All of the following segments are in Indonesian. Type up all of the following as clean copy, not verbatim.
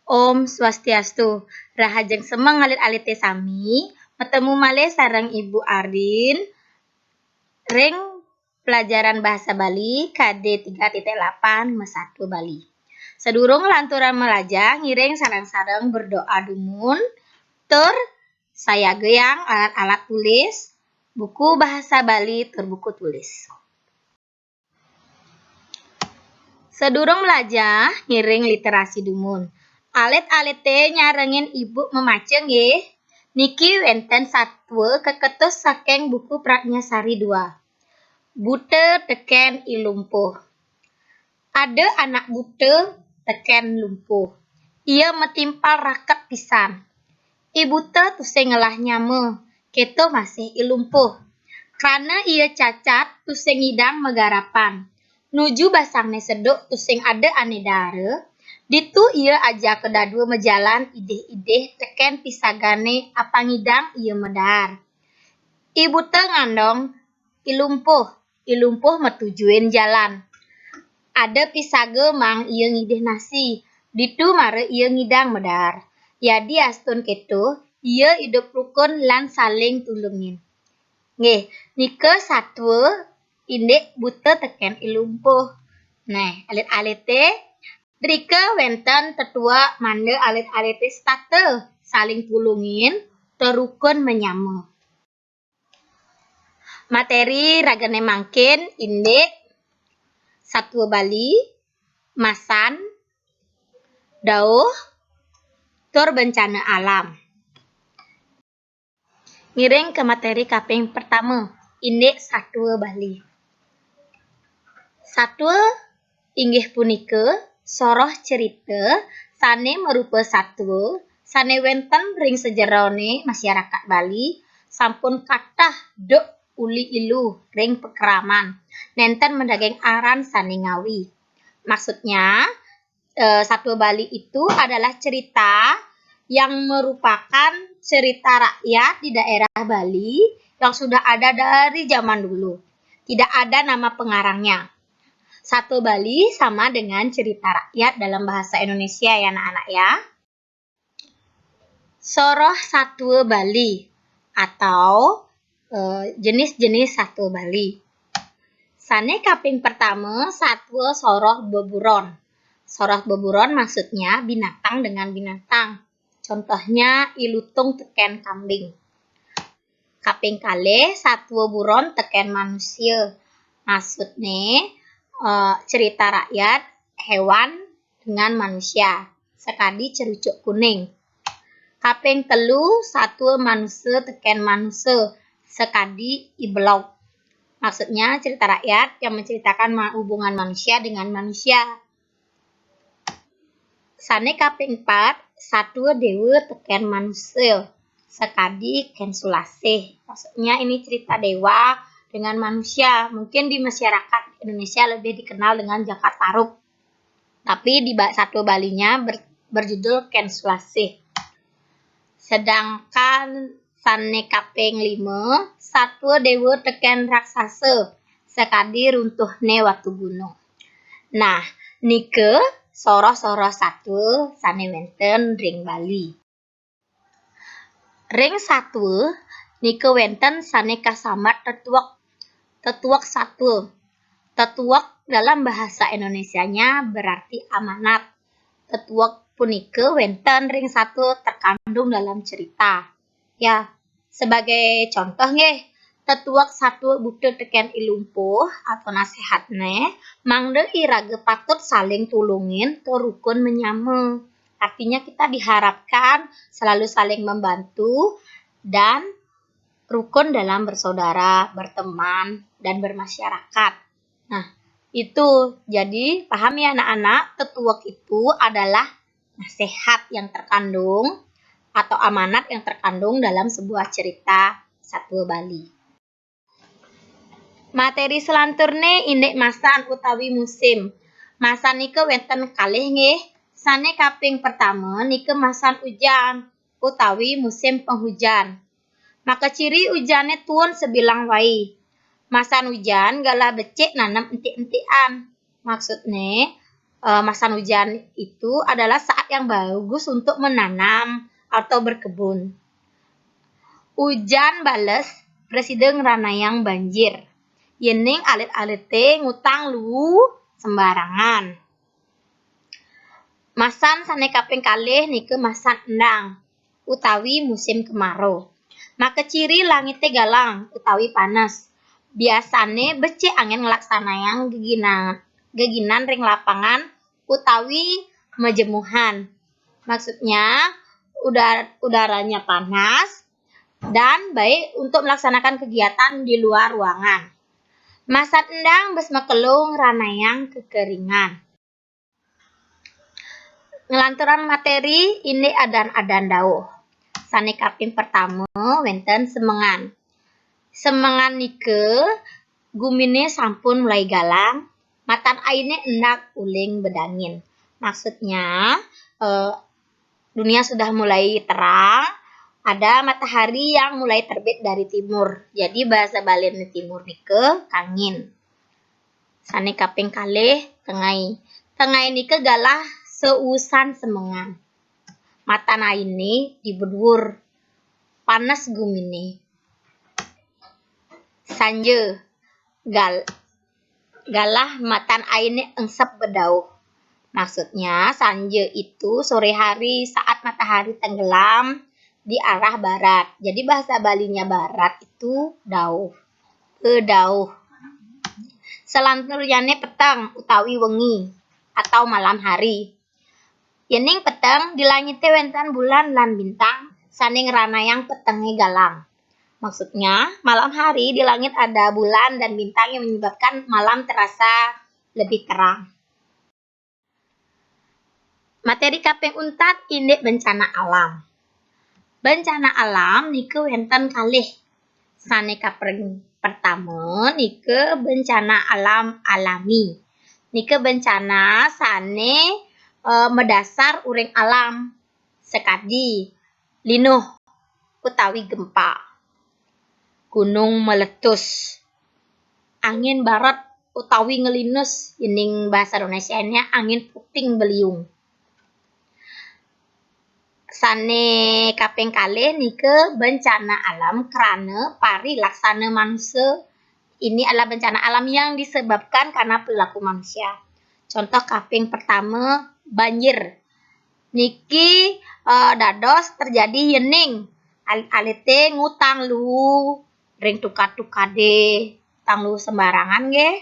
Om Swastiastu, rahajeng semeng alit-alite sami, ketemu malih sareng Ibu Arin, ring pelajaran bahasa Bali KD 3.8 Mes1 Bali. Sedurung lanturan melajah, ngiring sareng-sareng berdoa dumun, tur saya geyang alat-alat tulis, buku bahasa Bali tur buku tulis. Sedurung melajah, ngiring literasi dumun. Alit-alite nyarengin ibu memaca nggih. Niki wenten satwa keketus saking buku Pratnyasari 2. Buta teken ilumpuh. Ada anak buta teken lumpuh. Ia metimpal raket pisan. Ibuta tusing ngelah nyame, keto masih ilumpuh. Karena ia cacat tusing ngidang megarapan. Nuju basangne seduk tusing ada ane dare. Ditu ia ajak kedadua mejalan ideh-ideh teken pisagane apa ngidang ia medar. Ibu te ngandong ilumpuh metujuin jalan. Ada pisage mang ia ngideh nasi, ditu mare ia ngidang medar. Yadi astun keto, ia hidup rukun lan saling tulungin. Nggih, nike satwa indek buta teken ilumpuh. Nah, alit-alite Drika wenten tetua mande alit-alite state saling tulungin terukun menyama. Materi ragane mangkin indek satwa Bali, masan, dauh, tur bencana alam. Ngiring ke materi kaping pertama, indek satwa Bali. Satwa inggih punika soroh cerita sane merupa satwa sane wenten ring sejerone masyarakat Bali sampun kathah duk uli ilu ring pekeraman nenten mendaging aran sane ngawi. Maksudnya satwa Bali itu adalah cerita yang merupakan cerita rakyat di daerah Bali yang sudah ada dari zaman dulu. Tidak ada nama pengarangnya. Satwa Bali sama dengan cerita rakyat dalam bahasa Indonesia ya anak-anak ya. Soroh satwa Bali atau jenis-jenis satwa Bali. Sane kaping pertama satwa soroh beburon. Soroh beburon maksudnya binatang dengan binatang. Contohnya ilutung teken kambing. Kaping kalih satwa buron teken manusia. Maksudnya cerita rakyat hewan dengan manusia. Sekadi cerucuk kuning. Kaping telu satwa manusia teken manusia. Sekadi ibelau. Maksudnya cerita rakyat yang menceritakan hubungan manusia dengan manusia. Sane kaping 4 satwa dewa teken manusia. Sekadi ken sulasih. Maksudnya ini cerita dewa dengan manusia. Mungkin di masyarakat Indonesia lebih dikenal dengan Jakat Tarub. Tapi di satwa Balinya berjudul ken sulasih. Sedangkan sane kaping 5 satwa dewa teken raksasa. Sekadi runtuhne watu gunung. Nah, nike soroh-soroh satwa sane wenten ring Bali. Ring satwa nike wenten sane kasambat tetuak satwa. Tetuak dalam bahasa Indonesianya berarti amanat. Tetuak punika wenten ring satwa terkandung dalam cerita. Ya, sebagai contoh nggih, tetuak satwa buta teken ilumpuh atau nasihatne mangde irage patut saling tulungin tur rukun menyama. Artinya kita diharapkan selalu saling membantu dan rukun dalam bersaudara, berteman, dan bermasyarakat. Nah, itu. Jadi, paham ya anak-anak, tetuak itu adalah nasihat yang terkandung atau amanat yang terkandung dalam sebuah cerita satwa Bali. Materi selanturne indek masan utawi musim. Masan nike wenten kalih nggih. Sane kaping pertama nike masan ujan utawi musim penghujan. Maka ciri ujane tuun sebilang wai. Masan hujan gala becik nanem entik-entikan. Maksudnya masa hujan itu adalah saat yang bagus untuk menanam atau berkebun. Hujan bales presiden ranayang banjir. Yening alit-alit ngutang lu sembarangan. Masan sane kaping kalih nike masan endang utawi musim kemarau. Maka ciri langit galang utawi panas. Biasane becik angin ngelaksanayang geginan ring lapangan utawi mejemuhan. Maksudnya udaranya panas dan baik untuk melaksanakan kegiatan di luar ruangan. Masan endang bes mekelung ranayang kekeringan. Ngelanturan materi ini adan-adan dawuh. Sane kaping pertama wenten semengan. Semengan nike gumine sampun mulai galang, matan aine enak uling bedangin. Maksudnya dunia sudah mulai terang, ada matahari yang mulai terbit dari timur. Jadi bahasa Balin timur nike kangin. Sane kaping kalih tengai. Tengai nike galah seusan semengan. Mata ini dibedur panas gumine. Sanje galah matan aine engsep bedauh. Maksudnya sanje itu sore hari saat matahari tenggelam di arah barat. Jadi bahasa Balinya barat itu dauh. Pedauh. Selanjutnya petang utawi wengi atau malam hari. Yening peteng di langit wenten bulan lan bintang saning ranayang petenge galang. Maksudnya malam hari di langit ada bulan dan bintang yang menyebabkan malam terasa lebih terang. Materi kaping untat indek bencana alam. Bencana alam nike wenten kalih. Sane kaping pertama nike bencana alam alami. Nike bencana sane medasar uring alam sekadi linuh utawi gempa, gunung meletus, angin barat utawi ngelinus, yening bahasa Indonesianya angin puting beliung. Sane kaping kalih nike bencana alam karena pari laksana manusia. Ini adalah bencana alam yang disebabkan karena perilaku manusia. Contoh kaping pertama banjir. Niki dados terjadi yening alite ngutang lu ring tukade utang lu sembarangan nggih.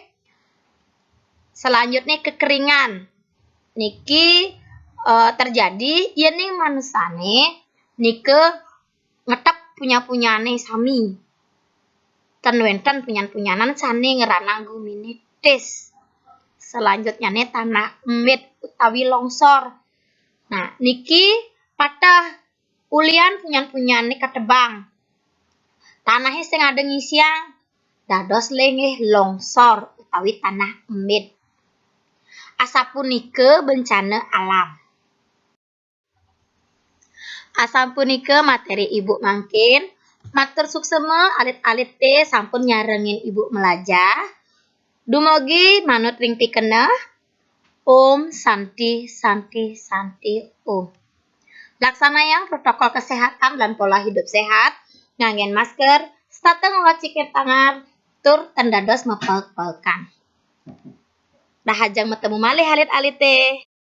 Selanjutnya kekeringan. Niki terjadi yening manusane nike ngetep punyane sami. Ten wenten punyanan sane ngeranang gumine tes. Selanjutnya tanah emit utawi longsor. Nah, niki patah ulian punyane ketebang. Tanahnya sing adeng isiang dados lengeh longsor utawi tanah emit. Asapunike bencana alam. Asapunike materi ibu mangkin. Matur suksema alit-alit sampun nyarengin ibu melajah. Dumugi manut ring pikena. Om Santi Santi Santi Om. Laksanayang protokol kesehatan dan pola hidup sehat, nganggen masker, stateng ngocikir tangan, tur tendados mepel-pelkan. Dah hajang metemu malih alit-alit